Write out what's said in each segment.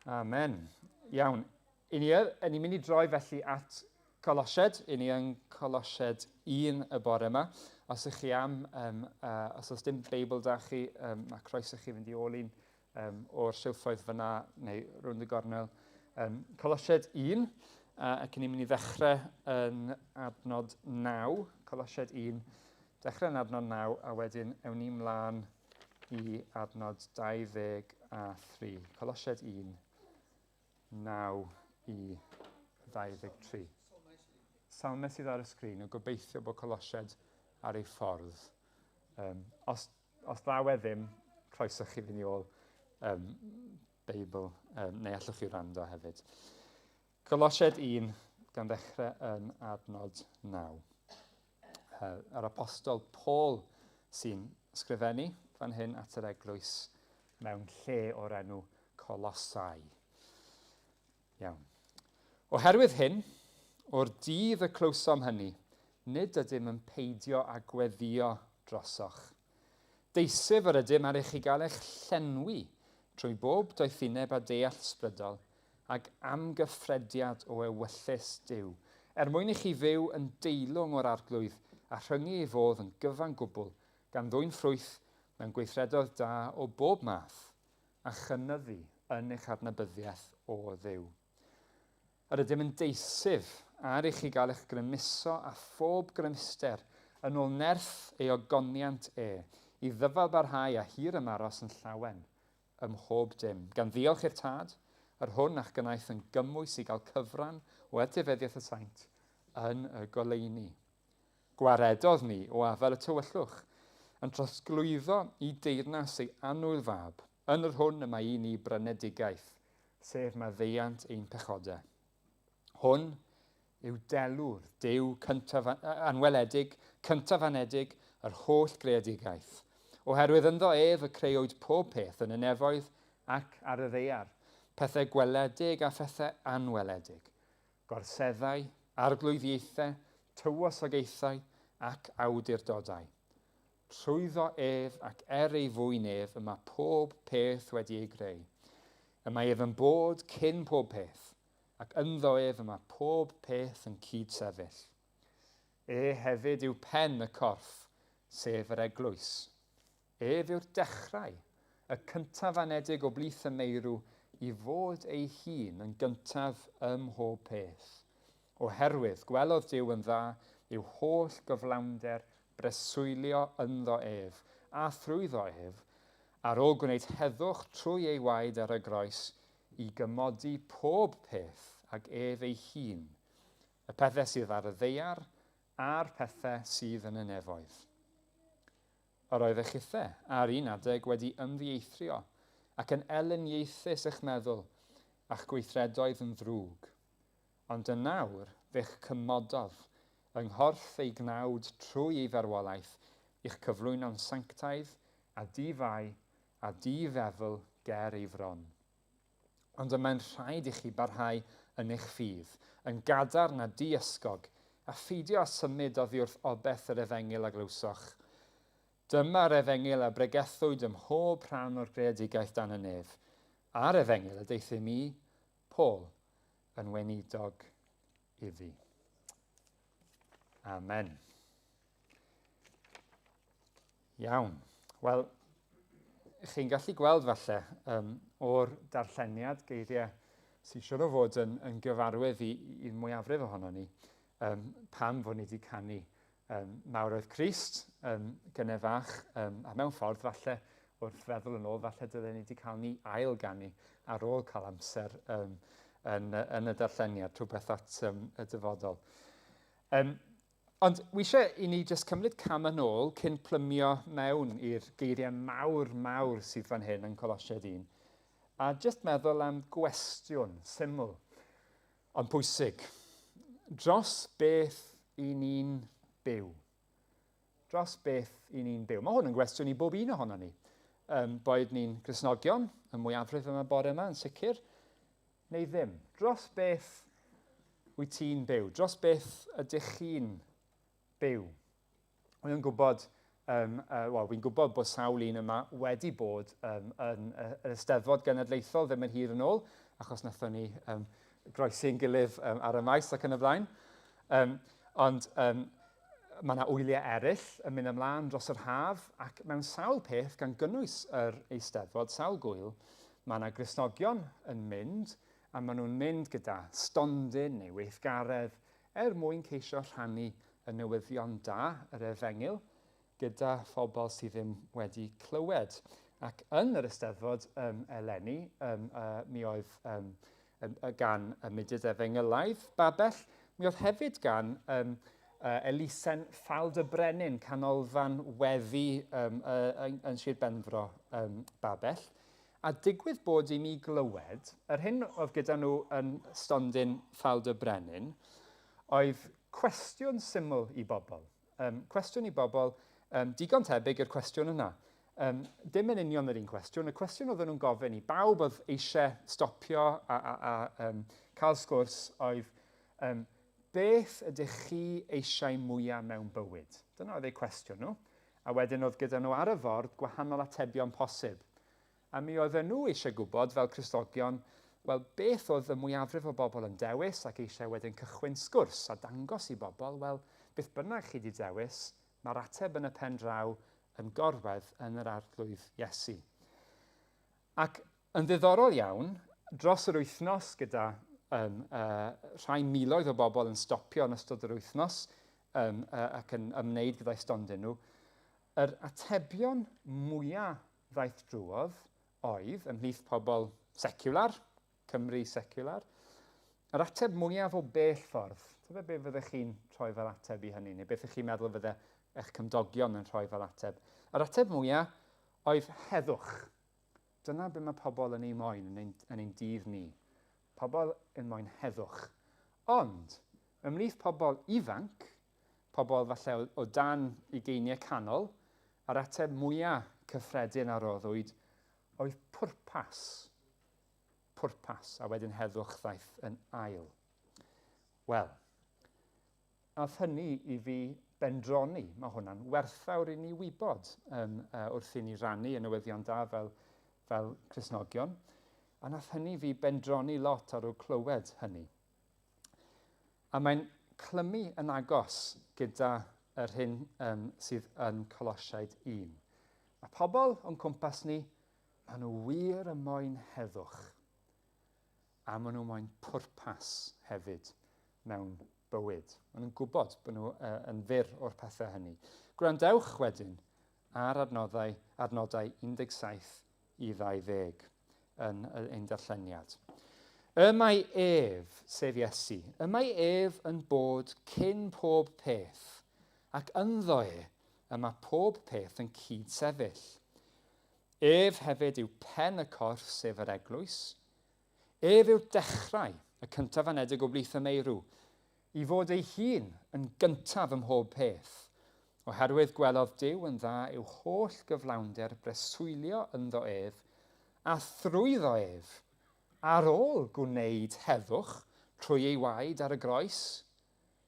Amen. Iawn. Ni'n mynd I droi felly at Colosiaid. Ni yn Colosiaid 1 y bore yma. Os ych chi os oes dim Beibl da chi, mae croeso chi fynd I ôl un o'r silffoedd fyna neu rwnd y gornel. Colosiaid 1, ac ni'n mynd I ddechrau yn adnod 9. Colosiaid 1, dechrau yn adnod 9, a wedyn ewn ni mlaen I adnod 23. Colosiaid 1, 9 I 23. Salmau sydd ar y sgrin, o gobeithio bod Colosiaid ar ei ffordd. Os ddaw e ddim, croeso chi fynd I ôl Beibl, neu allwch chi wrando hefyd. Colosiaid 1, gan ddechrau yn adnod 9. Yr apostol Paul sy'n sgrifennu fan hyn at yr eglwys mewn lle o'r enw Colosiaid. Iawn. Oherwydd hyn, o'r dydd y clywsom hynny, nid ydym yn peidio a gweddio drosoch. Deisif yr ydym ar eich I gael eich llenwi trwy bob doethineb a deall sbrydol ac amgyffrediad o ewyllus Duw, mwyn I chi fyw yn deilwng o'r arglwydd a rhyngu I fodd yn gyfan gwbl gan ddwyn ffrwyth mewn gweithredoedd da o bob math a chynyddu yn eich adnabyddiaeth o Dduw. Yr ydym yn deisif ar eich I gael eich grymuso a phob grymuster yn ôl nerth ei ogoniant I ddyfal barhau a hir ymaros yn llawen ym mhob dim, gan ddiolch i'r tad, yr hwn a'ch gynaeth yn gymwys I gael cyfran o etifeddiaeth y saint yn y goleuni. Gwaredodd ni o afel y tywyllwch, yn trosglwyddo I deyrnas ei annwyl fab, yn yr hwn y mae I ni brynedigaeth, sef maddeuant ein pechodau. Hwn yw delw'r Duw anweledig, cyntaf anedig, yr holl greadigaeth. Oherwydd ynddo y creuwyd pob peth yn y nefoedd ac ar y ddeiar, pethau gweledig a phethau anweledig, gorseddau, arglwyddiaethau, tywosogaethau ac awdurdodau. Trwyddo ac ei fwy nef yma pob peth wedi ei greu. Yma yn bod cyn pob peth, ac ynddo yma pob peth yn cydsefyll. Hefyd yw pen y corff, sef yr eglwys. Yw'r dechrau, y cyntaf anedig o blith y meirw I fod ei hun yn gyntaf ym mhob peth. Oherwydd gwelodd Duw yn dda yw holl gyflawnder breswylio ynddo a thrwyddo ar ôl gwneud heddwch trwy ei waed ar y groes I gymodi pob peth ag ei hun, y pethau sydd ar y ddeiar a'r pethau sydd yn y nefoedd. Yr oeddech chithau ar un adeg wedi ymddieithrio ac yn elyniaethus eich meddwl a'ch gweithredoedd yn ddrwg. Ond yn nawr fe'ch cymododd yng nghorff ei gnawd trwy ei farwolaeth i'ch cyflwyno'n sanctaidd a di-fai a di-feddwl ger ei fron. Ond yma'n rhaid I chi barhau yn eich ffydd, yn gadarn a di-ysgog, a pheidio â symud oddi wrth obeth yr efengil a glywsoch. Dyma'r efengil a bregethwyd ym mhob rhan o'r greadigaeth dan y nef, a'r efengil y deithim I, Paul, yn weinidog iddi. Amen. Iawn. Wel, chi'n gallu gweld falle o'r darlleniad geiriau sy'n siŵr o fod yn gyfarwydd i'r mwyafrif ohono ni pam fod ni wedi canu Mawredd Crist gynnau fach a mewn ffordd falle wrth feddwl yn ôl falle dydyn ni wedi cael ni ail ganu ar ôl cael amser yn y darlleniad rhywbeth at y dyfodol. Ond wi eisiau I ni jyst cymryd cam yn ôl cyn plymio mewn i'r geiriau mawr sydd fan hyn yn Colosiaid 1 a jyst meddwl am gwestiwn syml ond pwysig. Dros beth I ni'n byw? Dros beth I ni'n byw? Mae hwn yn gwestiwn I bob un ohono ni. Boed ni'n Gristnogion, y mwyafrif yma bore yma yn sicr, neu ddim. Dros beth wyt ti'n byw? Dros beth ydych chi'n byw? Wy'n gwybod Fi'n gwybod bod sawl un yma wedi bod yn yr Eisteddfod Genedlaethol ddim yn hir yn ôl, achos nathon ni groesi'n gilydd ar y maes ac yn y blaen. Ond mae yna wyliau eraill yn mynd ymlaen dros yr haf, ac mewn sawl peth gan gynnwys yr Eisteddfod, sawl gwyl, mae yna Gristnogion yn mynd, a maen nhw'n mynd gyda stondin neu weithgaredd mwyn ceisio rhannu y newyddion da, yr Efengyl, gyda phobl sydd ddim wedi clywed. Ac yn yr Eisteddfod eleni, mi oedd gan y mudiad Efengylaidd Babell, mi oedd hefyd gan elusen Ffald y Brenin, canolfan weddi yn Sir Benfro Babell. A digwydd bod i mi glywed, yr hyn oedd gyda nhw yn stondin Ffald y Brenin, oedd cwestiwn syml i bobl. Cwestiwn i bobl digon tebyg i'r cwestiwn yna. Dim yn union yr un cwestiwn. Y cwestiwn oedden nhw'n gofyn i bawb oedd eisiau stopio a cael sgwrs oedd beth ydych chi eisiau mwyaf mewn bywyd? Dyna oedd eu cwestiwn nhw. A wedyn oedd gyda nhw ar y ford gwahanol atebion posib. A mi oedden nhw eisiau gwybod fel Cristnogion, wel, beth oedd y mwyafrif o bobl yn dewis ac eisiau wedyn cychwyn sgwrs a dangos i bobl, wel, beth bynnag chi wedi dewis, mae'r ateb yn y pen draw yn gorwedd yn yr arglwydd Iesu. Ac yn ddiddorol iawn, dros yr wythnos gyda rhai miloedd o bobl yn stopio yn ystod yr wythnos ac yn ymwneud gyda'i stondin nhw, yr atebion mwyaf ddaeth drwodd oedd ymhlith pobl seciwlar, Cymru seciwlar, yr ateb mwyaf o bell ffordd. Tyfa beth fyddech chi'n rhoi fel ateb i hynny, neu beth ydych chi'n meddwl fydde eich cymdogion yn rhoi fel ateb. Yr ateb mwyaf oedd heddwch. Dyna beth mae pobl yn ei moyn yn ein dydd ni. Pobl yn moyn heddwch. Ond, ymhlith pobl ifanc, pobl falle o dan ugeiniau canol, yr ateb mwyaf cyffredin a roddwyd oedd pwrpas. Pwrpas, a wedyn heddwch ddaeth yn ail. Wel, aeth hynny i fi bendroni, mae hwnna'n werthfawr i ni wybod wrth i ni rannu y newyddion da fel Cristnogion, a nath hynny fi bendroni lot ar ôl clywed hynny. A mae'n clymu yn agos gyda yr hyn sydd yn Colosiaid 1. Mae pobl o'n cwmpas ni, maen nhw wir yn moyn heddwch, a maen nhw moyn pwrpas hefyd mewn bywyd. Maen nhw'n gwybod bod nhw yn fyr o'r pethau hynny. Gwrandewch wedyn ar adnodau 17 i 20 yn ein darlleniad. Y mae ef, sef Iesu, y mae ef yn bod cyn pob peth, ac ynddo y mae pob peth yn cyd sefyll. Ef hefyd yw pen y corff, sef yr eglwys. Ef yw'r dechrau, y cyntaf anedig o blith y meirw, i fod ei hun yn gyntaf ym mhob peth. Oherwydd gwelodd Duw yn dda yw holl gyflawnder breswylio ynddo ef, a thrwyddo ef, ar ôl gwneud heddwch trwy ei waed ar y groes,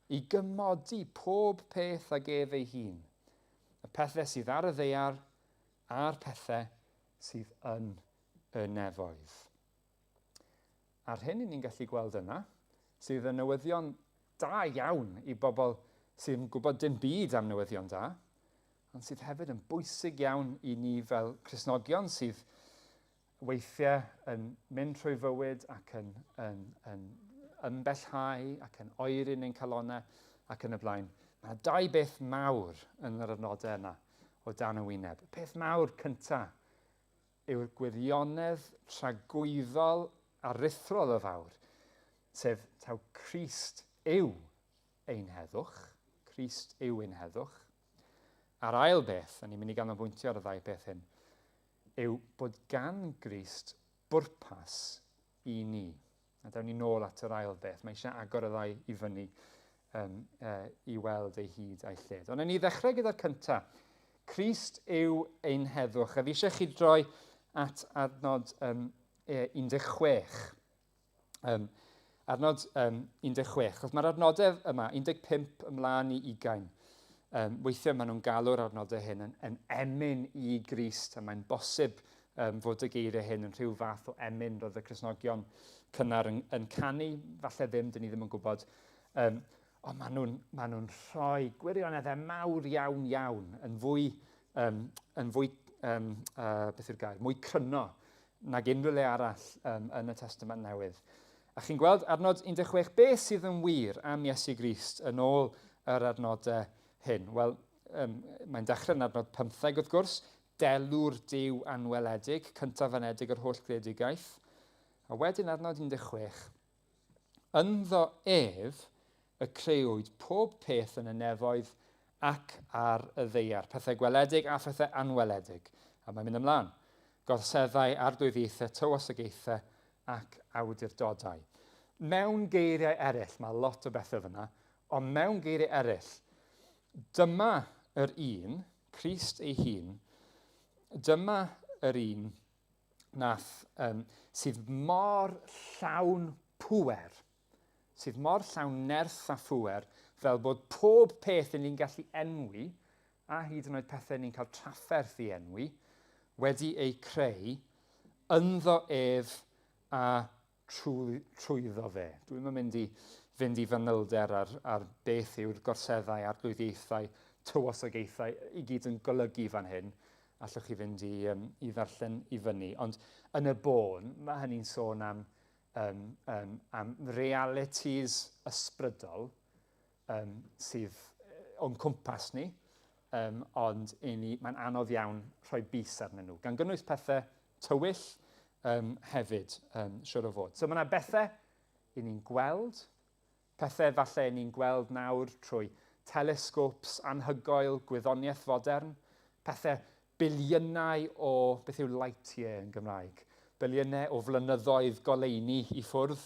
i gymodi pob peth ag ef ei hun. Y pethau sydd ar y ddeiar a'r pethau sydd yn y nefoedd. A'r hyn ni'n gallu gweld yna, sydd yn newyddion da iawn i bobl sydd yn gwybod dim byd am newyddion da, ond sydd hefyd yn bwysig iawn i ni fel Cristnogion sydd weithiau yn mynd trwy fywyd ac yn ymbellhau ac yn oeri'n ein calonnau ac yn y blaen. Mae dau beth mawr yn yr adnodau yna o dan y wyneb. Y peth mawr cyntaf yw'r gwirionedd tragwyddol a ruthrol y fawr, sef taw Crist yw ein heddwch. Crist yw ein heddwch. A'r ail beth, a ni'n mynd i ganolbwyntio ar y ddau beth hyn, yw bod gan Grist bwrpas i ni. A dawn ni nôl at yr ail beth. Mae eisiau agor y ddau i fyny i weld ei hyd a'i lled. Ond ni ddechrau gyda'r cyntaf. Crist yw ein heddwch. A fi eisiau chi droi at adnod 16. Adnod 16. Mae'r adnodau yma, 15 ymlaen i 20, weithiau maen nhw'n galw'r arnodau hyn yn emyn i Grist, a mae'n bosib fod y geiriau hyn yn rhyw fath o emyn roedd y Cristnogion cynnar yn canu, falle ddim, dyn ni ddim yn gwybod. Ond maen nhw'n rhoi gwirioneddau mawr iawn yn fwy beth yw'r gair, mwy cryno nag unrhyw le arall yn y Testament Newydd. A chi'n gweld adnod 16, beth sydd yn wir am Iesu Grist yn ôl yr adnodau hyn? Wel, mae'n dechrau yn adnod 15 wrth gwrs, delw'r Duw anweledig, cyntaf anedig yr holl greadigaeth. A wedyn adnod 16, ynddo ef y creuwyd pob peth yn y nefoedd ac ar y ddeiar, pethau gweledig a phethau anweledig. A mae'n mynd ymlaen. Gorseddau, arglwyddiaethau, tywosogaethau ac awdurdodau. Mewn geiriau eraill, mae lot o bethau fyna, ond mewn geiriau eraill, dyma yr un, Crist ei hun, dyma yr un sydd mor llawn pŵer, sydd mor llawn nerth a phŵer, fel bod pob peth yn ni'n gallu enwi, a hyd yn oed pethau ni'n cael trafferth i enwi, wedi ei creu, ynddo ef a trwyddo fe. Dwi'n mynd i fynd i fanylder ar beth yw'r gorseddau, arglwyddiaethau, tywosogaethau, i gyd yn golygu fan hyn. Allwch chi fynd i ddarllen i fyny. Ond yn y bôn, mae hynny'n sôn am realities ysbrydol sydd o'n cwmpas ni, ond mae'n anodd iawn rhoi bys arnyn nhw. Gan gynnwys pethau tywyll hefyd, siwr o fod. So mae yna bethau i ni'n gweld, pethau falle ni'n gweld nawr trwy telescopes anhygoel, gwyddoniaeth fodern, pethau biliynau o, beth yw light year yn Gymraeg, biliynau o flynyddoedd goleuni i ffwrdd,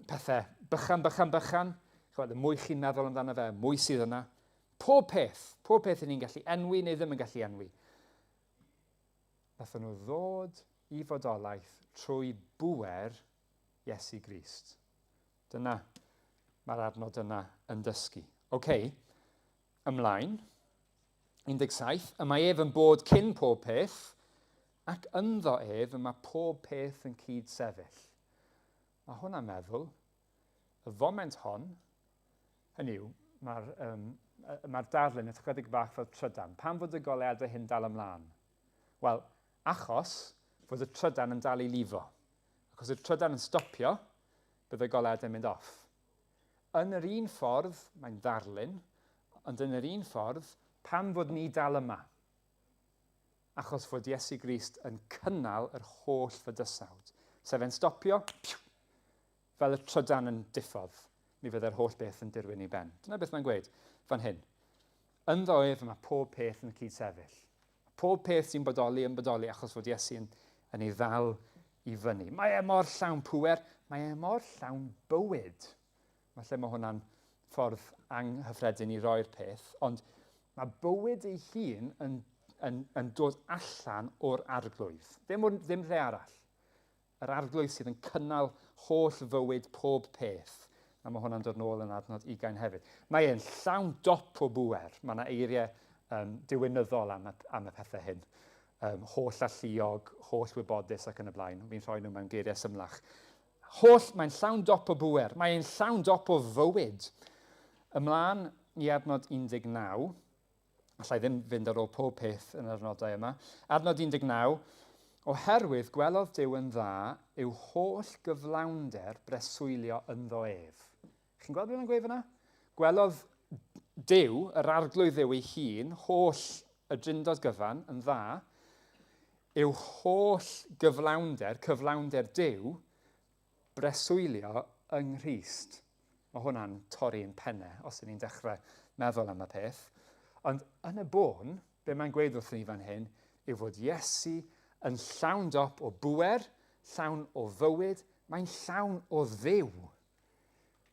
pethau bychan. Mwy chi'n meddwl amdano fe, mwy sydd yna. Pob peth ni'n gallu enwi neu ddim yn gallu enwi. Nathon nhw ddod i fodolaeth trwy bŵer Iesu Grist. Dyna mae'r adnod yna yn dysgu. Ymlaen. 17. Y mae ef yn bod cyn pob peth, ac ynddo ef y mae pob peth yn cyd sefyll. Mae hwnna'n meddwl, y foment hon, hynny yw, mae'r darlun yn ychydig bach fel trydan. Pam fod y goleadau hyn dal ymlaen? Wel, achos fod y trydan yn dal i lifo. Achos y trydan yn stopio, bydd y goleadau yn mynd off. Yn yr un ffordd, mae'n darlun, ond yn yr un ffordd, pam fod ni dal yma? Achos fod Iesu Grist yn cynnal yr holl fydysawd. Sef e'n stopio, fel y trydan yn diffodd. Mi fydd yr holl beth yn dirwyn i ben. Dyna beth mae'n gweud fan hyn. Ynddo ef mae pob peth yn cyd sefyll. Pob peth sy'n bodoli achos fod Iesu yn ei ddal i fyny. Mae e mor llawn pŵer, mae e mor llawn bywyd. Falle mae hwnna'n ffordd anghyffredin i roi'r peth, ond mae bywyd ei hun yn dod allan o'r arglwydd. Ddim lle arall. Yr arglwydd sydd yn cynnal holl fywyd pob peth. A mae hwnna'n dod nôl yn adnod 20 hefyd. Mae e'n llawn dop o bŵer. Mae yna eiriau diwynyddol am y pethau hyn. Holl alluog, holl wybodus ac yn y blaen. Fi'n rhoi nhw mewn geiriau symlach. Mae'n llawn dop o bŵer. Mae e'n llawn dop o fywyd. Ymlaen i adnod 19. Allai ddim fynd ar ôl pob peth yn yr adnodau yma. Adnod 19. Oherwydd gwelodd Duw yn dda yw holl gyflawnder breswylio ynddo ef. Chi'n gweld beth mae'n gweud fyna? Gwelodd Duw, yr arglwydd Dduw ei hun, holl y drindod gyfan yn dda, yw holl cyflawnder Duw, breswylio yng Nghrist. Mae hwnna'n torri yn pennau os ydyn ni'n dechrau meddwl am y peth. Ond yn y bôn, be mae'n gweud wrth ni fan hyn, yw fod Iesu yn llawn dop o bŵer, llawn o fywyd, mae'n llawn o dduw.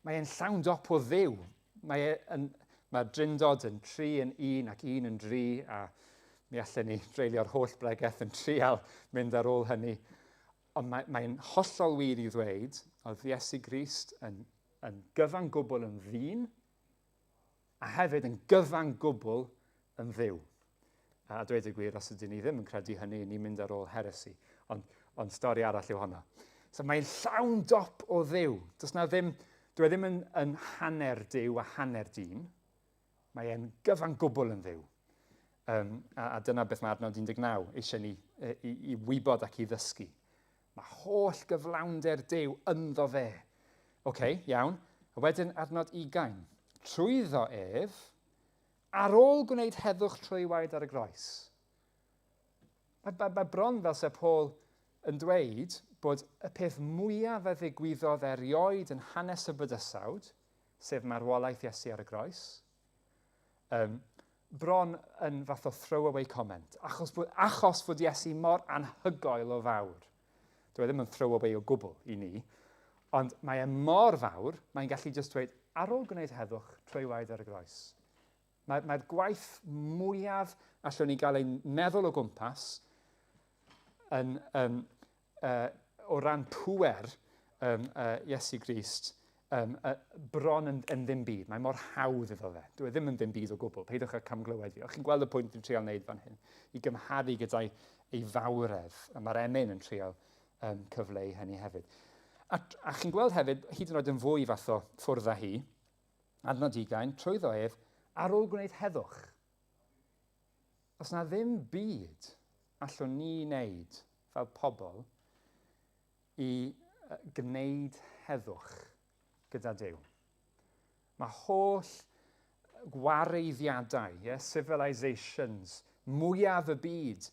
Mae'n llawn dop o dduw. Mae'r drindod yn 3 yn 1 ac 1 yn 3, a mi allan ni dreulio'r holl bregeth yn trial mynd ar ôl hynny. Ond mae'n hollol wir i ddweud, oedd Iesu Grist yn gyfan gwbl yn ddyn, a hefyd yn gyfan gwbl yn dduw. A dweud y gwir, os ydyn ni ddim yn credu hynny, ni'n mynd ar ôl heresi. Ond stori arall yw hwnna. So mae'n llawn dop o dduw. Dwi ddim yn hanner Duw a hanner dyn. Mae'n gyfan gwbl yn dduw. A dyna beth mae adnod 19 eisiau ni i wybod ac i ddysgu. Mae holl gyflawnder Duw ynddo fe. Iawn. A wedyn adnod 20. Trwyddo ef, ar ôl gwneud heddwch trwy waed ar y groes. Mae bron fel se Paul yn dweud bod y peth mwyaf fe ddigwyddodd erioed yn hanes y bydysawd, sef marwolaeth Iesu ar y groes, bron yn fath o throwaway comment, achos fod Iesu mor anhygoel o fawr. Dwi ddim yn throwaway o gwbl i ni, ond mae e mor fawr, mae'n gallu just dweud, ar ôl gwneud heddwch trwy waed ar y groes. Mae'r gwaith mwyaf allwn ni gael ein meddwl o gwmpas o ran pŵer Iesu Grist bron yn ddim byd. Mae mor hawdd iddo fe. Dwi ddim yn ddim byd o gwbl. Peidwch â camglywed fi. O'ch chi'n gweld y pwynt dwi'n trial wneud fan hyn? I gymharu gyda'i fawredd. A mae'r emyn yn trial cyfleu hynny hefyd. A chi'n gweld hefyd, hyd yn oed yn fwy fath o ffwrdd â hi, adnod 20, trwyddo ef, ar ôl gwneud heddwch. Os na ddim byd allwn ni wneud fel pobl i gwneud heddwch gyda Duw. Mae holl gwareiddiadau, civilisations, mwyaf y byd,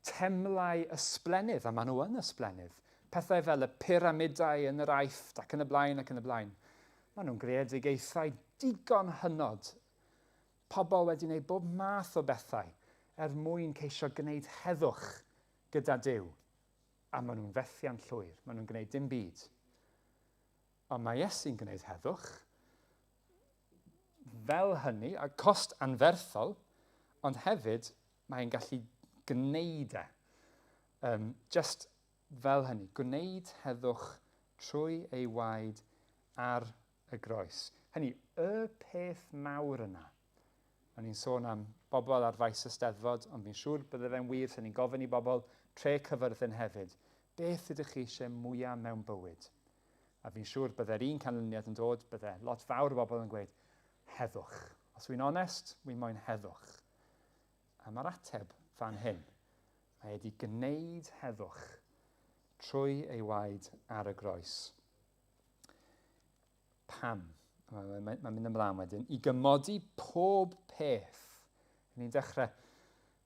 temlau ysblenydd, a maen nhw yn ysblenydd. Pethau fel y pyramidau yn yr Aifft ac yn y blaen ac yn y blaen. Maen nhw'n greadigaethau digon hynod. Pobl wedi gwneud bob math o bethau mwyn ceisio gwneud heddwch gyda Duw. A maen nhw'n fethian llwyr. Maen nhw'n gwneud dim byd. Ond mae Iesu'n gwneud heddwch fel hynny, a cost anferthol, ond hefyd mae'n gallu gwneud e. Just fel hynny, gwneud heddwch trwy ei waed ar y groes. Hynny, y peth mawr yna. O'n i'n sôn am bobl ar faes y Steddfod, ond fi'n siŵr bydde fe'n wir sy'n ni'n gofyn i bobl tre cyfyrddin hefyd. Beth ydych chi eisiau mwyaf mewn bywyd? A fi'n siŵr bydde'r un canlyniad yn dod, bydde lot fawr o bobl yn gweud heddwch. Os wy'n onest, wy'n moyn heddwch. A mae'r ateb fan hyn. Mae wedi gwneud heddwch trwy ei waed ar y groes. Pam? Mae'n mynd ymlaen wedyn. I gymodi pob peth. Ni'n dechrau,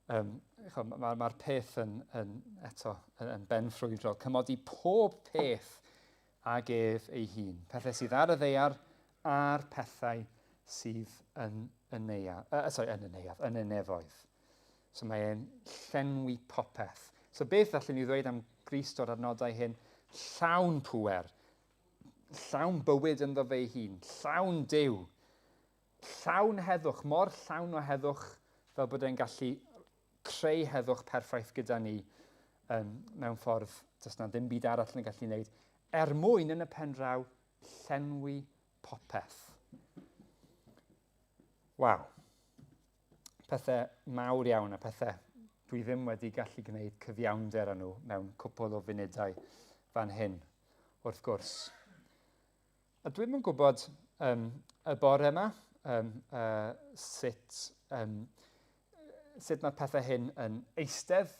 mae'r peth yn benffrwydrol. Cymodi pob peth ag ef ei hun. Pethau sydd ar y ddeiar a'r pethau sydd yn y nefoedd. So mae'n llenwi popeth. So beth allwn ni ddweud am Grist o'r adnodau hyn? Llawn pŵer. Llawn bywyd ynddo fe ei hun, llawn Duw, llawn heddwch, mor llawn o heddwch fel bod e'n gallu creu heddwch perffaith gyda ni mewn ffordd does na ddim byd arall yn gallu wneud, mwyn yn y pen draw llenwi popeth. Waw. Pethau mawr iawn a pethau dwi ddim wedi gallu gwneud cyfiawnder â nhw mewn cwpl o funudau fan hyn, wrth gwrs. A dwi'n yn gwybod y bore yma sut mae pethau hyn yn eistedd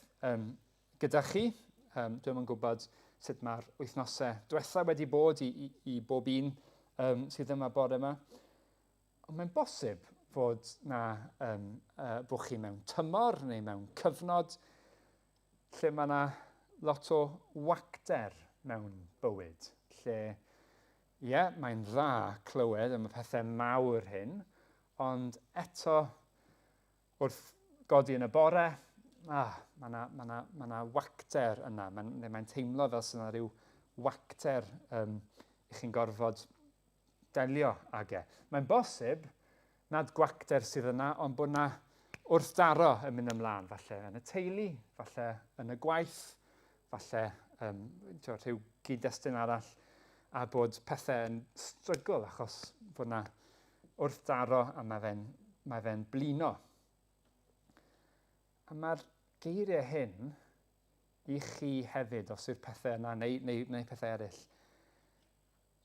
gyda chi. Dwi'n yn gwybod sut mae'r wythnosau diwethaf wedi bod i bob un sydd yma bore yma. Ond mae'n bosib fod bod chi mewn tymor neu mewn cyfnod lle mae yna lot o wacder mewn bywyd. Lle mae'n dda clywed am y pethau mawr hyn, ond eto wrth godi yn y bore, mae yna wacder yna. Mae'n teimlo fel sy'n yna rhyw wacder i chi'n gorfod delio ag e. Mae'n bosib nad gwacder sydd yna, ond bod yna wrthdaro yn mynd ymlaen, falle yn y teulu, falle yn y gwaith, falle rhyw gyd-destun arall, a bod pethau yn strygl achos bod yna wrthdaro a mae fe'n blino. A mae'r geiriau hyn i chi hefyd, os yw'r pethau yna neu pethau eraill,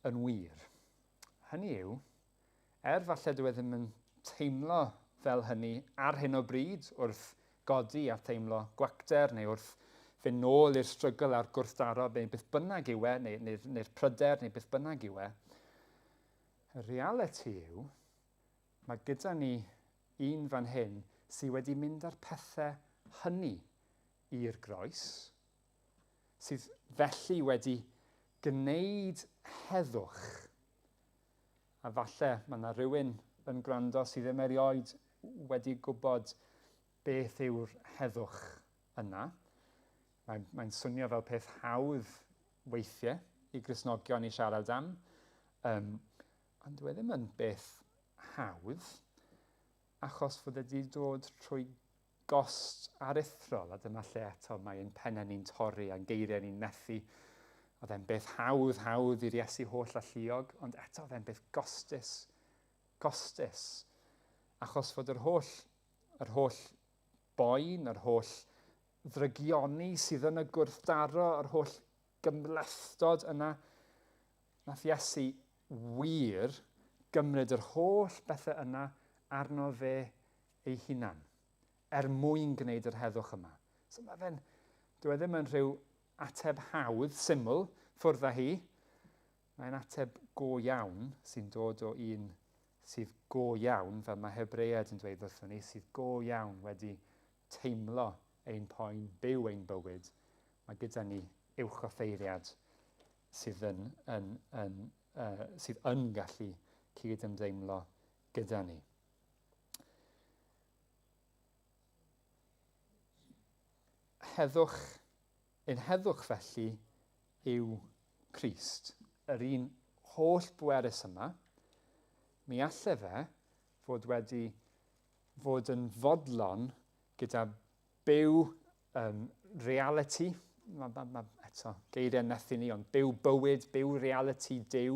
yn wir. Hynny yw, falle dwi ddim yn teimlo fel hynny ar hyn o bryd wrth godi a teimlo gwacter neu wrth fynd nôl i'r strygl a'r gwrthdaro neu beth bynnag yw neu'r pryder neu beth bynnag yw e. Y reality yw, mae gyda ni un fan hyn sydd wedi mynd ar pethau hynny i'r groes, sydd felly wedi gwneud heddwch. A falle mae yna rhywun yn gwrando sydd ddim erioed wedi gwybod beth yw'r heddwch yna. Mae'n swnio fel peth hawdd weithiau i Gristnogion i siarad am, ond dwi ddim yn beth hawdd, achos fod wedi dod trwy gost aruthrol, a dyma lle eto mae'n pennau ni'n torri a'n geiriau ni'n methu. Oedd e'n beth hawdd i'r Iesu holl a lluog, ond eto oedd e'n beth gostus. Achos fod yr holl boen, yr holl ddrygioni sydd yn y gwrthdaro, yr holl gymlethdod yna, nath Iesu wir gymryd yr holl bethau yna arno fe ei hunan, mwyn gwneud yr heddwch yma. So dwi ddim yn rhyw ateb hawdd, syml, ffwrdd â hi. Mae'n ateb go iawn sy'n dod o un sydd go iawn, fel mae Hebreaid yn dweud wrthon ni, sydd go iawn wedi teimlo ein poen, byw ein bywyd. Mae gyda ni uwchoffeiriad sydd yn gallu cydymdeimlo gyda ni. Ein heddwch felly yw Crist, yr un holl bwerus yma. Mi alle fe fod yn fodlon gyda byw reality, eto geiriau nethu ni, ond byw bywyd, byw reality Duw,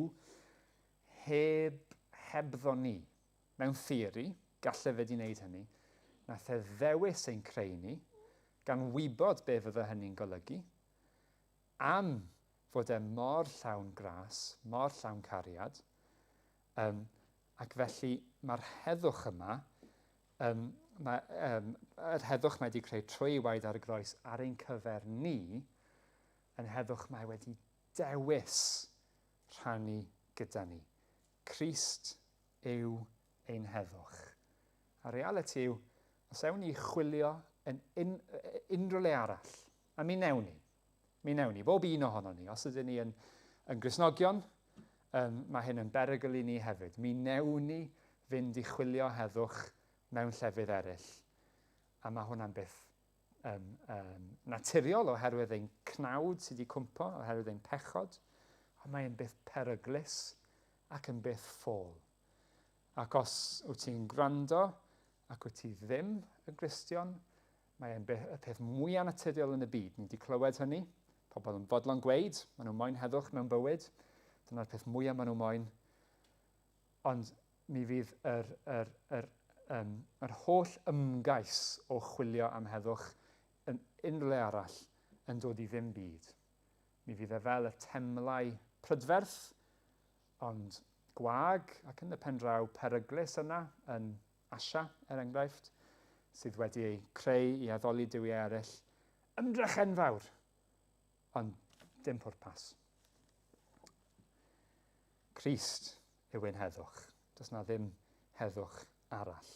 hebddo ni. Mewn theori, galle fe di wneud hynny, nath e ddewis ein creu ni, gan wybod be fydde hynny'n golygu, am fod e mor llawn gras, mor llawn cariad, ac felly mae'r heddwch yma, yr heddwch mae wedi creu trwy waed ar y groes ar ein cyfer ni, yn heddwch mae wedi dewis rhannu gyda ni. Crist yw ein heddwch. A reality yw, os ewn ni chwilio yn unrhyw le arall, a mi newn ni, bob un ohono ni, os ydyn ni yn Gristnogion, mae hyn yn berygl i ni hefyd. Mi newn ni fynd i chwilio heddwch mewn llefydd eraill. A mae hwnna'n beth naturiol oherwydd ein cnawd sydd wedi cwmpo, oherwydd ein pechod, ond mae'n beth peryglus ac yn beth ffôl. Ac os wyt ti'n gwrando ac wyt ti ddim yn Gristion, mae'n y peth mwyaf naturiol yn y byd. Ni wedi clywed hynny, pobl yn fodlon gweud, maen nhw'n moyn heddwch mewn bywyd, dyna'r peth mwyaf maen nhw'n moyn. Ond mi fydd yr holl ymgais o chwilio am heddwch yn unrhyw le arall yn dod i ddim byd. Mi fydd e fel y temlau prydferth, ond gwag ac yn y pen draw peryglus yna yn Asia, enghraifft, sydd wedi ei creu i addoli duwiau eraill, ymdrech enfawr, ond dim pwrpas. Crist yw ein heddwch. Does na ddim heddwch arall.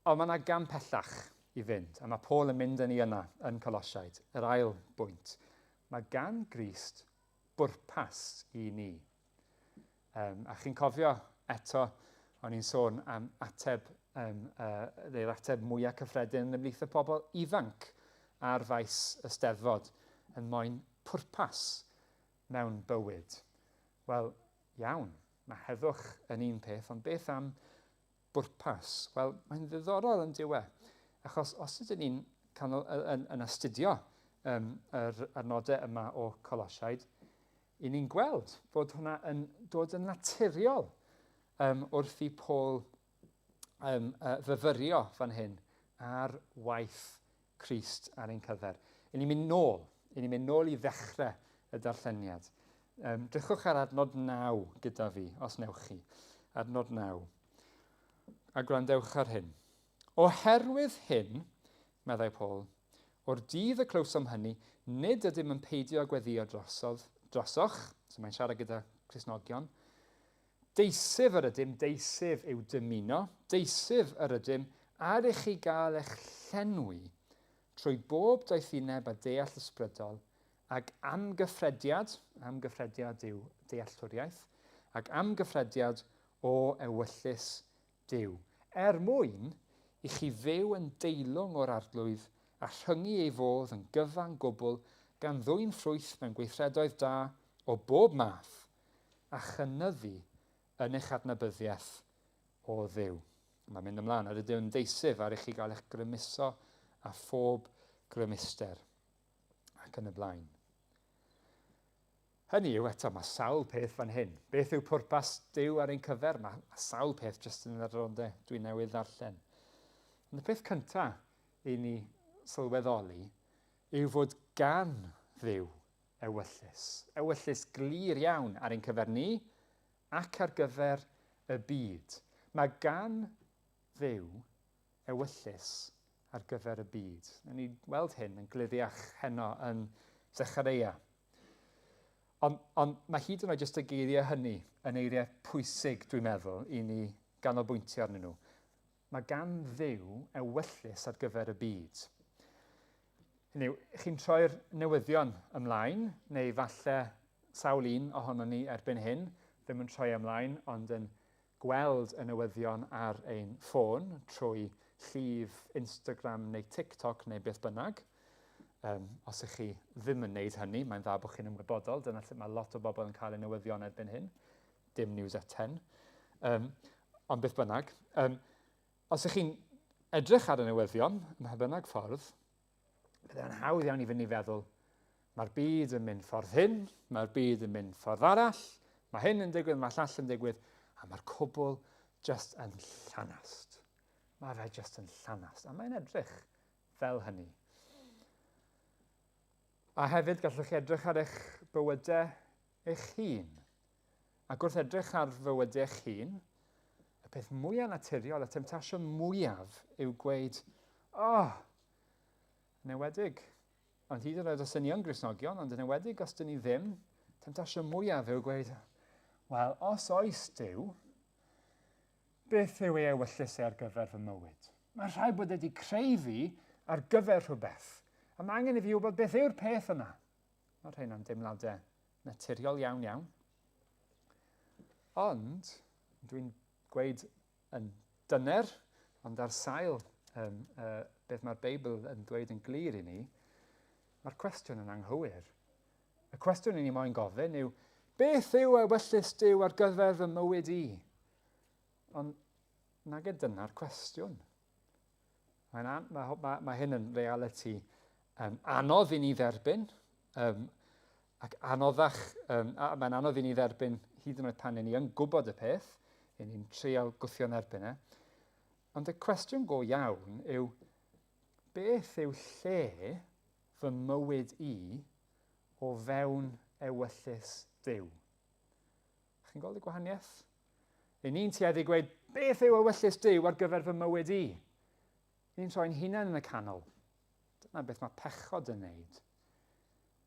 Ond mae yna gam pellach i fynd, a mae Paul yn mynd â ni yna yn Colosiaid, yr ail bwynt. Mae gan Grist bwrpas i ni. A chi'n cofio eto, o'n i'n sôn am ateb, neu'r ateb mwyaf cyffredin yn ymhlith y pobl ifanc ar faes y Steddfod yn moyn pwrpas mewn bywyd. Wel, iawn, mae heddwch yn un peth, ond beth am bwrpas? Wel, mae'n ddiddorol yn diwe, achos os ydyn ni'n yn astudio yr adnodau yma o Colosiaid, i ni'n gweld fod hwnna yn dod yn naturiol wrth i Paul fyfyrio fan hyn ar waith Crist ar ein cyfer. I ni'n mynd nôl i ddechrau y darlleniad. Drychwch ar adnod 9 gyda fi, os newch chi. Adnod 9. A gwrandewch ar hyn. Oherwydd hyn, meddai Paul, o'r dydd y clywsom hynny, nid ydym yn peidio gweddio drosoch, so mae'n siarad gyda Cristnogion, deisif yr ydym, deisif yw dymuno, deisif yr ydym, ar eich i gael eich llenwi, trwy bob doethineb a deall ysbrydol, ac amgyffrediad yw dealltwriaeth, ac amgyffrediad o ewyllus Duw. Mwyn i chi fyw yn deilwng o'r arglwydd a rhyngu ei fodd yn gyfan gwbl gan ddwyn ffrwyth mewn gweithredoedd da o bob math a chynyddu yn eich adnabyddiaeth o Dduw. Mae'n mynd ymlaen ar y Duw yn deisif ar eich i gael eich grymuso a phob grymuster ac yn y blaen. Hynny yw, eto, mae sawl peth fan hyn. Beth yw pwrpas Duw ar ein cyfer? Mae sawl peth jyst yn yr adrodau dwi'n newydd ddarllen. Ond y peth cyntaf i ni sylweddoli yw fod gan Dduw ewyllus. Ewyllus glir iawn ar ein cyfer ni ac ar gyfer y byd. Mae gan Dduw ewyllus ar gyfer y byd. Nawn ni weld hyn yn gliriach heno yn Zechariah. Ond mae hyd yn oed jyst y geiriau hynny yn eiriau pwysig, dwi'n meddwl, i ni ganolbwyntio arnyn nhw. Mae gan Dduw ewyllus ar gyfer y byd. Hynny yw, chi'n troi'r newyddion ymlaen, neu falle sawl un ohono ni erbyn hyn, ddim yn troi ymlaen, ond yn gweld y newyddion ar ein ffôn trwy llif Instagram neu TikTok neu beth bynnag. Os ych chi ddim yn wneud hynny, mae'n dda bod chi'n ymwybodol. Dyna lle mae lot o bobl yn cael eu newyddion erbyn hyn. Dim news at 10. Ond beth bynnag. Os ych chi'n edrych ar y newyddion, ym mha bynnag ffordd, byddai'n hawdd iawn i fynd i feddwl, mae'r byd yn mynd ffordd hyn, mae'r byd yn mynd ffordd arall, mae hyn yn digwydd, mae llall yn digwydd, a mae'r cwbl jyst yn llanast. Mae fe jyst yn llanast. A mae'n edrych fel hynny. A hefyd gallwch chi edrych ar eich bywydau eich hun. Ac wrth edrych ar fywydau eich hun, y peth mwyaf naturiol, y temtasiwn mwyaf yw gweud, newedig. Ond hyd yn oed os ydyn ni yn Gristnogion, ond yn enwedig os ydyn ni ddim, temtasiwn mwyaf yw gweud, wel, os oes Duw, beth yw ei ewyllus ar gyfer fy mywyd? Mae rhaid bod wedi creu fi ar gyfer rhywbeth. A mae angen i fi wybod beth yw'r peth yna. Mae rhain am deimladau naturiol iawn. Ond, dwi'n gweud yn dyner, ond ar sail beth mae'r Beibl yn dweud yn glir i ni, mae'r cwestiwn yn anghywir. Y cwestiwn i ni moyn gofyn yw, beth yw ewyllus Duw ar gyfer fy mywyd i? Ond nag e dyna'r cwestiwn. Mae hyn yn reality anodd i ni dderbyn, ac mae'n anodd i ni dderbyn hyd yn oed pan ni yn gwybod y peth, i ni'n trial gwthio'n erbyn e. Ond y cwestiwn go iawn yw, beth yw lle fy mywyd i o fewn ewyllus Duw? Chi'n gweld y gwahaniaeth? Ni'n tueddu gweud, beth yw ewyllus Duw ar gyfer fy mywyd i? Ni'n troi'n hunain yn y canol. Dyna beth mae pechod yn neud.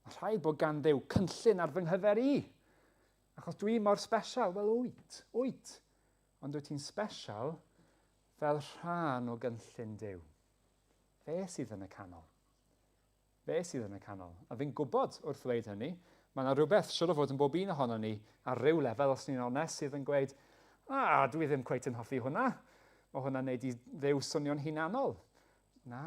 Mae rhaid bod gan Dduw cynllun ar fy nghyfer i. Achos dwi mor special, wel wyt. Ond wyt ti'n special fel rhan o gynllun Duw. Fe sydd yn y canol. A fi'n gwybod wrth ddweud hynny, mae yna rhywbeth siwr o fod yn bob un ohono ni ar ryw lefel os ni'n onest sydd yn gweud, dwi ddim cweit yn hoffi hwnna. Mae hwnna'n neud i Dduw swnio'n hunanol. Na.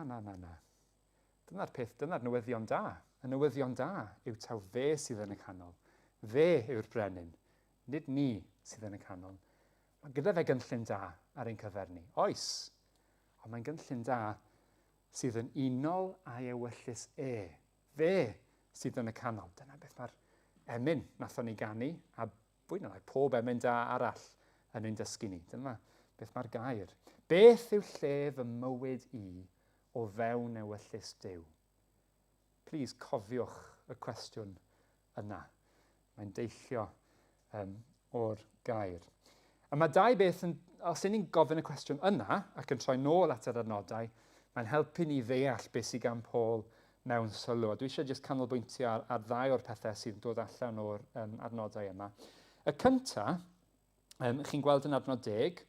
Dyna'r peth, dyna'r newyddion da. Y newyddion da yw taw fe sydd yn y canol. Fe yw'r brenin, nid ni sydd yn y canol. Mae gyda fe gynllun da ar ein cyfer ni. Oes, ond mae'n gynllun da sydd yn unol a'i ewyllus e. Fe sydd yn y canol. Dyna beth mae'r emyn nathon ni ganu, a fwy na lai pob emyn da arall yn ein dysgu ni. Dyma beth mae'r gair. Beth yw lle fy mywyd i o fewn ewyllys Duw? Please cofiwch y cwestiwn yna. Mae'n deillio o'r gair. A mae dau beth, os y'n ni'n gofyn y cwestiwn yna ac yn troi nôl at yr adnodau, mae'n helpu ni ddeall beth sydd gan Paul mewn sylw. Dwi eisiau jyst canolbwyntio ar ddau o'r pethau sydd yn dod allan o'r adnodau yma. Y cyntaf, chi'n gweld yn adnod 10,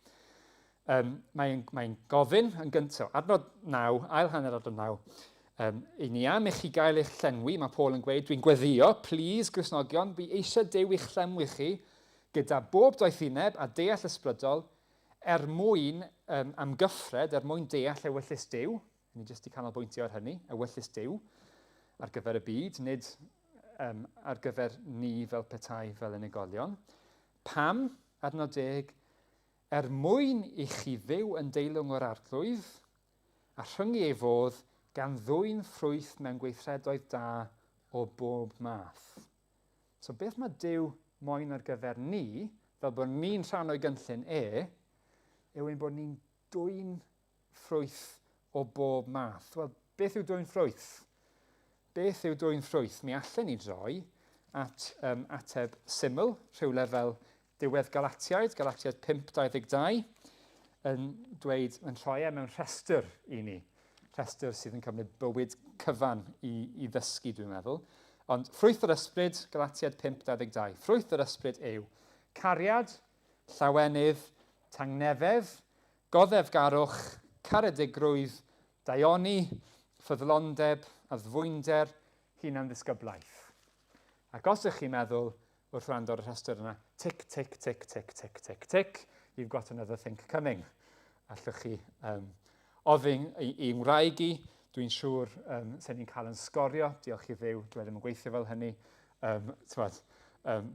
mae'n gofyn yn gyntaf. Adnod 9, ail hanner adnod 9. I ni am i chi gael eich llenwi, mae Paul yn gweud, dwi'n gweddio, please, Gristnogion, fi eisiau Duw i'ch llenwi chi gyda bob doethineb a deall ysbrydol mwyn amgyffred, mwyn deall ewyllys Duw. Ni jyst i canolbwyntio ar hynny, ewyllys Duw ar gyfer y byd, nid ar gyfer ni fel petai fel unigolion. Pam, adnod 10, mwyn i chi fyw yn deilwng o'r arglwydd, a rhyngu ei fodd gan ddwyn ffrwyth mewn gweithredoedd da o bob math. So beth mae Duw moyn ar gyfer ni, fel bod ni'n rhan o'i gynllun yw ein bod ni'n dwyn ffrwyth o bob math. Wel, beth yw dwyn ffrwyth? Beth yw dwyn ffrwyth? Mi allan ni droi at ateb syml, rhywle fel diwedd Galatiaid 5:22, yn dweud, yn rhoi mewn rhestr i ni. Rhestr sydd yn cymryd bywyd cyfan i ddysgu, dwi'n meddwl. Ond ffrwyth yr ysbryd, Galatiaid 5:22. Ffrwyth yr ysbryd yw cariad, llawenydd, tangnefedd, goddefgarwch, caredigrwydd, daioni, ffyddlondeb, addfwynder, hunan ddisgyblaeth. Ac os ydych chi'n meddwl wrth wrando ar y rhestr yna, tic, tic, tic, tic, tic, tic, tic, you've got another think coming. Allwch chi ofyn i ngwraig i, dwi'n siŵr sy'n ni'n cael yn sgorio, diolch i Dduw, dwi ddim yn gweithio fel hynny,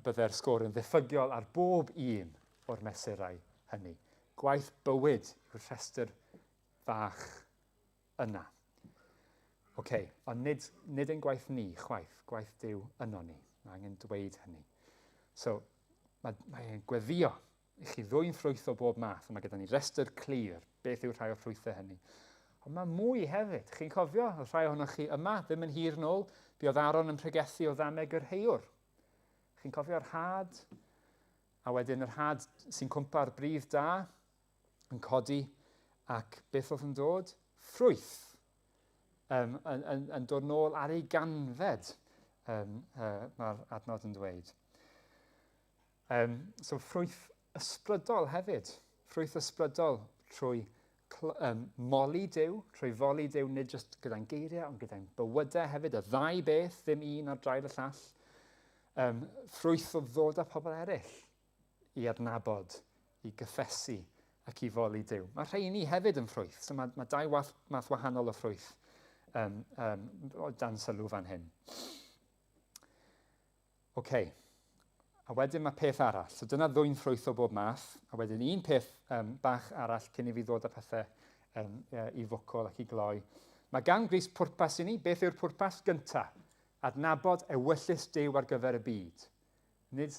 byddai'r sgôr yn ddiffygiol ar bob un o'r mesurau hynny. Gwaith bywyd yw'r rhestr fach yna. Ond nid yn gwaith ni, gwaith Duw yno ni. Mae angen dweud hynny. So, mae'n gweddio i chi ddwyn ffrwyth o bob math. Mae gyda ni rhestr clir, beth yw rhai o ffrwythau hynny. Ond mae mwy hefyd. Chi'n cofio, oedd rhai ohonoch chi yma, ddim yn hir nôl, buodd Aaron yn pregethu o ddameg yr heiwr. Chi'n cofio'r had, a wedyn yr had sy'n cwmpa'r bridd da, yn codi, ac beth oedd yn dod? Ffrwyth. Yn dod nôl ar ei ganfed, mae'r adnod yn dweud. So ffrwyth ysbrydol hefyd. Ffrwyth ysbrydol trwy moli Duw, trwy foli Duw, nid jyst gyda'n geiriau, ond gyda'n bywydau hefyd, y ddau beth, ddim un ar draed y llall. Ffrwyth o ddod â pobl eraill i adnabod, i gyffesu ac i foli Duw. Mae rhai ni hefyd yn ffrwyth, so mae dau math wahanol o ffrwyth o dan sylw fan hyn. A wedyn mae peth arall. So dyna ddwyn ffrwyth o bob math, a wedyn un peth bach arall cyn i fi ddod â pethau i fwcol ac i gloi. Mae gan Grist pwrpas i ni. Beth yw'r pwrpas gyntaf? Adnabod ewyllys Duw ar gyfer y byd. Nid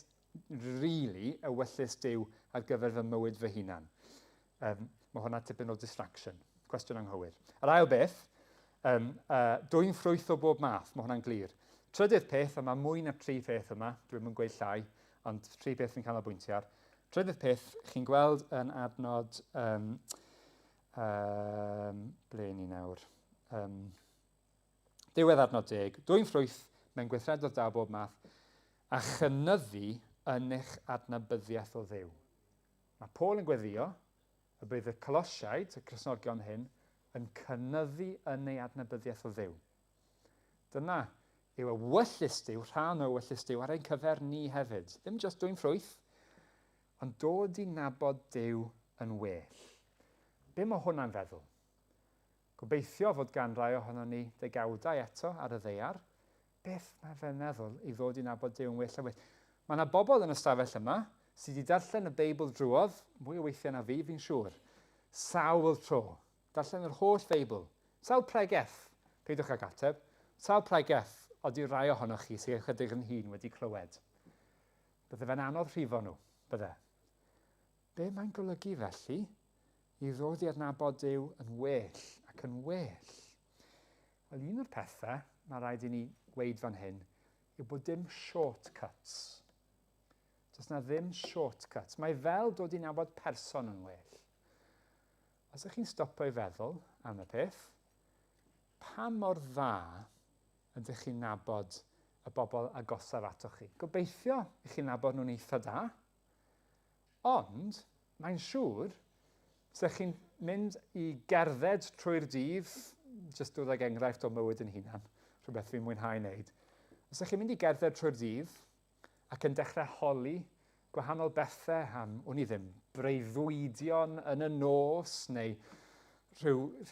really ewyllys Duw ar gyfer fy mywyd fy hunan. Mae hwnna tipyn o distraction. Cwestiwn anghywir. Yr ail beth, dwyn ffrwyth o bob math. Mae hwnna'n glir. Trydydd peth, a mae mwy na 3 peth yma, dwi'n mynd gweud llai, ond 3 peth fi'n canolbwyntio ar. Trydydd peth, chi'n gweld yn adnod, ble ni nawr? Diwedd adnod 10, dwyn ffrwyth mewn gweithredoedd da bob math, a chynyddu yn eich adnabyddiaeth o Dduw. Mae Paul yn gweddio, y bydd y Colosiaid, y Cristnogion hyn, yn cynyddu yn ei adnabyddiaeth o Dduw. Dyna yw ewyllys Duw, rhan o ewyllys Duw ar ein cyfer ni hefyd. Ddim jyst dwyn ffrwyth, ond dod i nabod Duw yn well. Be mae hwnna'n feddwl? Gobeithio fod gan rai ohono ni degawdau eto ar y ddeiar. Beth mae fe'n meddwl i ddod i nabod Duw yn well a well? Mae yna bobl yn y stafell yma sydd wedi darllen y Beibl drwodd, mwy o weithiau na fi, fi'n siŵr. Sawl tro. Darllen yr holl Beibl. Sawl pregeth. Peidwch ag ateb. Sawl pregeth. Odi rai ohonoch chi sy'n chydig yn hun wedi clywed. Bydde fe'n anodd rhifo nhw, bydde. Be mae'n golygu felly i ddod i adnabod Duw yn well ac yn well? Wel, un o'r pethau mae rhaid i ni weid fan hyn yw bod dim shortcuts. Does na ddim shortcuts. Mae fel dod i nabod person yn well. Os ydych chi'n stopo i feddwl am y peth, pa mor dda ydych chi'n nabod y bobl agosaf atoch chi? Gobeithio i chi'n nabod nhw'n eitha da, ond mae'n siŵr os chi'n mynd i gerdded trwy'r dydd, jyst dod ag enghraifft o mywyd yn hunan, rhywbeth fi'n mwynhau wneud. Os chi'n mynd i gerdded trwy'r dydd ac yn dechrau holi gwahanol bethau am, o'n i ddim, breuddwydion yn y nos, neu sut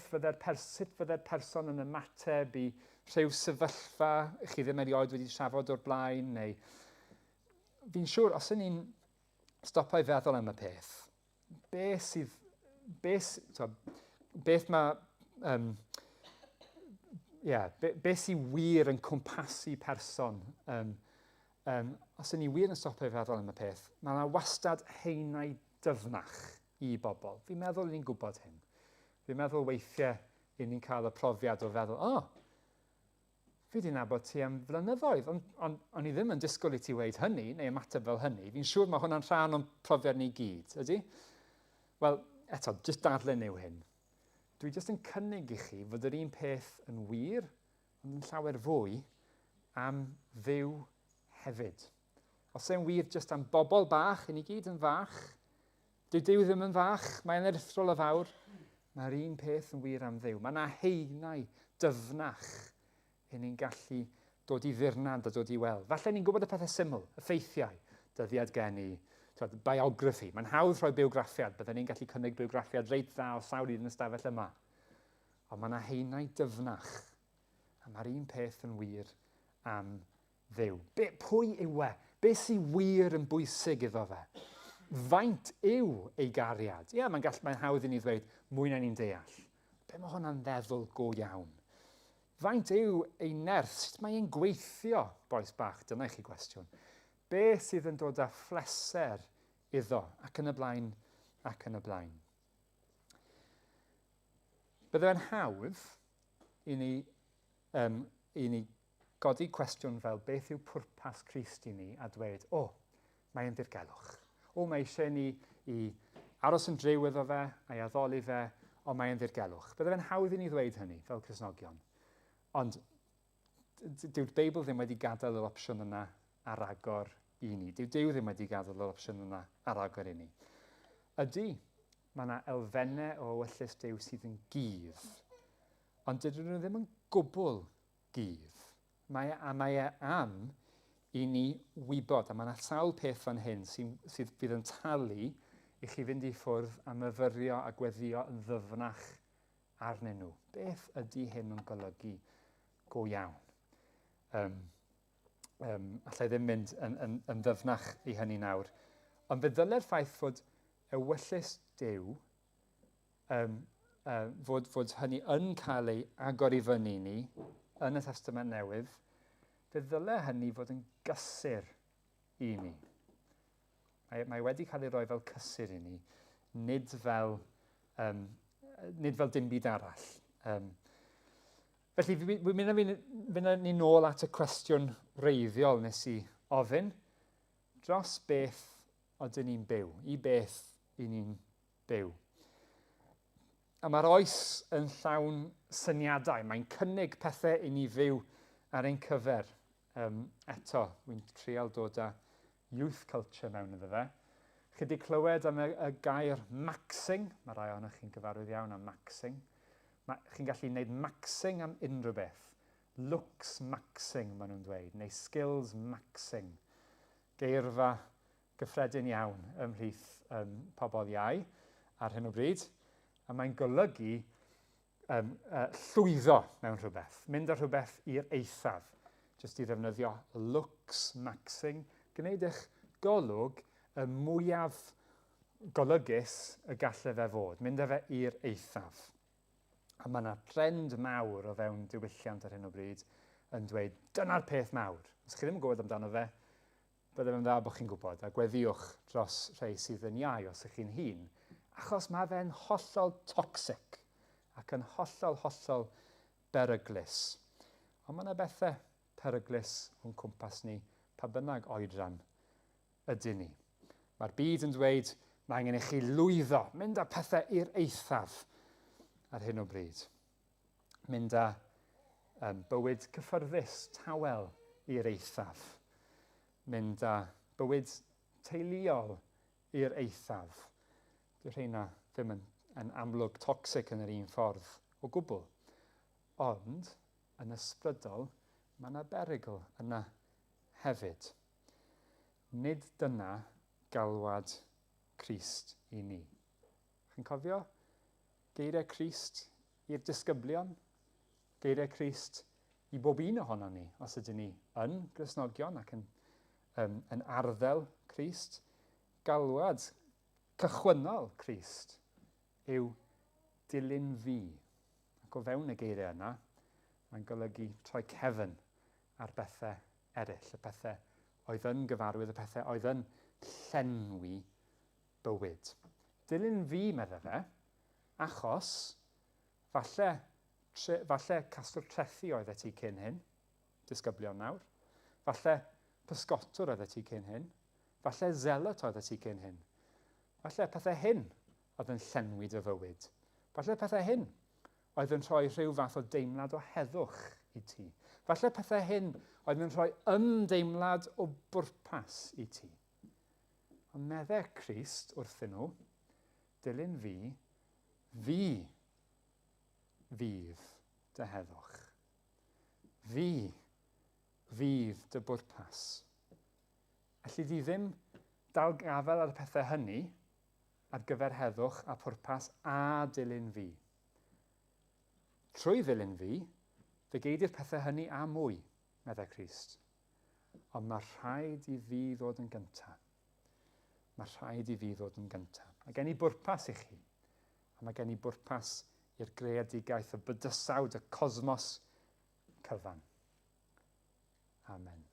fydde'r person yn ymateb i rhyw sefyllfa chi ddim erioed wedi trafod o'r blaen, neu fi'n siŵr, os y'n ni'n stopo i feddwl am y peth, beth sy'n wir yn cwmpasu person. Os y'n ni wir yn stopo i feddwl am y peth, mae yna wastad haenau dyfnach i bobl. Fi'n meddwl ni'n gwybod hyn. Fi'n meddwl weithiau i ni'n cael y profiad o feddwl, fi wedi nabod ti am flynyddoedd, ond o'n i ddim yn disgwyl i ti weid hynny, neu ymateb fel hynny. Fi'n siŵr mae hwnna'n rhan o'n profiad ni gyd, ydy? Wel, eto, jyst darllen yw hyn. Dwi jyst yn cynnig i chi fod yr un peth yn wir, ond yn llawer fwy am Dduw hefyd. Os e'n wir jyst am bobl bach, i ni gyd yn fach, dyw Duw ddim yn fach, mae'n erthrol o fawr, mae'r un peth yn wir am Dduw. Mae yna haenau dyfnach i ni'n gallu dod i ddirnad a dod i weld. Falle ni'n gwybod y pethau syml, y ffeithiau, dyddiad geni, biography. Mae'n hawdd rhoi biograffiad, byddwn ni'n gallu cynnig biograffiad reit dda o sawl un yn ystafell yma. Ond mae yna haenau dyfnach, a mae'r un peth yn wir am Dduw. Pwy yw e? Be sy'n wir yn bwysig iddo fe? Faint yw ei gariad? Ie, mae'n hawdd i ni ddweud, mwy na ni'n deall. Be mae hwnna'n feddwl go iawn? Faint yw ei nerth? Sut mae e'n gweithio, boes bach? Dyna i chi gwestiwn. Be sydd yn dod â phleser iddo, ac yn y blaen, ac yn y blaen. Bydde fe'n hawdd i ni godi cwestiwn fel beth yw pwrpas Crist i ni a dweud, mae'n ddirgelwch. Mae eisiau ni i aros yn driw iddo fe, a'i addoli fe, mae'n ddirgelwch. Bydde fe'n hawdd i ni ddweud hynny fel Cristnogion. Ond dyw'r Beibl ddim wedi gadael yr opsiwn yna ar agor i ni. Dyw ddim wedi gadael yr opsiwn yna ar agor i ni. Ydy, mae yna elfennau o ewyllys Duw sydd yn gydd, ond dydyn nhw ddim yn gwbl gydd. Mae e am i ni wybod, a mae yna sawl peth fan hyn sydd bydd yn talu i chi fynd i ffwrdd a myfyrio a gweddio yn ddyfnach arnyn nhw. Beth ydy hyn yn golygu go iawn? Allai ddim mynd yn ddyfnach i hynny nawr. Ond fe ddylai'r ffaith fod ewyllys Duw, fod hynny yn cael ei agor i fyny ni yn y Testament Newydd, fe ddylai hynny fod yn gysur i ni. Mae wedi cael ei roi fel cysur i ni, nid fel dim byd arall. Felly, fynd ni nôl at y cwestiwn wreiddiol nes i ofyn, dros beth ydyn ni'n byw, i beth i ni'n byw. A mae'r oes yn llawn syniadau, mae'n cynnig pethau i ni fyw ar ein cyfer. Eto, wy'n trial dod â youth culture mewn iddo fe. Chi wedi clywed am y gair maxing, mae rai ohonoch chi'n gyfarwydd iawn am maxing. Chi'n gallu gwneud maxing am unrhyw beth. Looks maxing, maen nhw'n dweud, neu skills maxing. Geirfa gyffredin iawn ymhlith pobl iau ar hyn o bryd. A mae'n golygu llwyddo mewn rhywbeth. Mynd ar rhywbeth i'r eithaf. Jyst i ddefnyddio looks maxing. Gwneud eich golwg y mwyaf golygus y gallai fe fod. Mynd â fe i'r eithaf. A mae yna trend mawr o fewn diwylliant ar hyn o bryd yn dweud, dyna'r peth mawr. Os chi ddim yn gwybod amdano fe, byddai fe'n dda bod chi'n gwybod, a gweddiwch dros rhai sydd yn iau os ych chi'n hun, achos mae fe'n hollol toxic ac yn hollol beryglus. Ond mae yna bethau peryglus o'n cwmpas ni pa bynnag oedran ydyn ni. Mae'r byd yn dweud mae angen i chi lwyddo, mynd â pethau i'r eithaf ar hyn o bryd. Mynd â bywyd cyffyrddus, tawel i'r eithaf. Mynd â bywyd teuluol i'r eithaf. Dyw rheina ddim yn amlwg toxic yn yr un ffordd o gwbl. Ond, yn ysbrydol, mae yna berygl yna hefyd. Nid dyna galwad Crist i ni. Chi'n cofio geiriau Crist i'r disgyblion? Geiriau Crist i bob un ohono ni, os ydyn ni yn Gristnogion ac yn arddel Crist. Galwad cychwynnol Crist yw dilyn fi. Ac o fewn y geiriau yna, mae'n golygu troi cefn ar bethau eraill, y pethau oedd yn gyfarwydd, y pethau oedd yn llenwi bywyd. Dilyn fi, meddai fe, achos falle castwr trethu oedd ti cyn hyn, disgyblion nawr, falle pysgotwr oedd ti cyn hyn, falle zelot oedd ti cyn hyn, falle pethau hyn oedd yn llenwi dy fywyd, falle pethau hyn oedd yn rhoi rhyw fath o deimlad o heddwch i ti. Falle pethau hyn oedd yn rhoi ymdeimlad o bwrpas i ti. Ond meddai Crist wrthyn nhw, dilyn fi fydd dy heddwch. Fi fydd dy bwrpas. Felly di ddim dal gafel ar y pethau hynny ar gyfer heddwch a pwrpas a dilyn fi. Trwy ddilyn fi, fe geidir pethau hynny a mwy, meddai Crist. Ond mae rhaid i fi ddod yn gyntaf. Mae rhaid i fi ddod yn gyntaf. Mae gen i bwrpas i chi. A mae gen i bwrpas i'r greadigaeth, y bydysawd, y cosmos cyfan. Amen.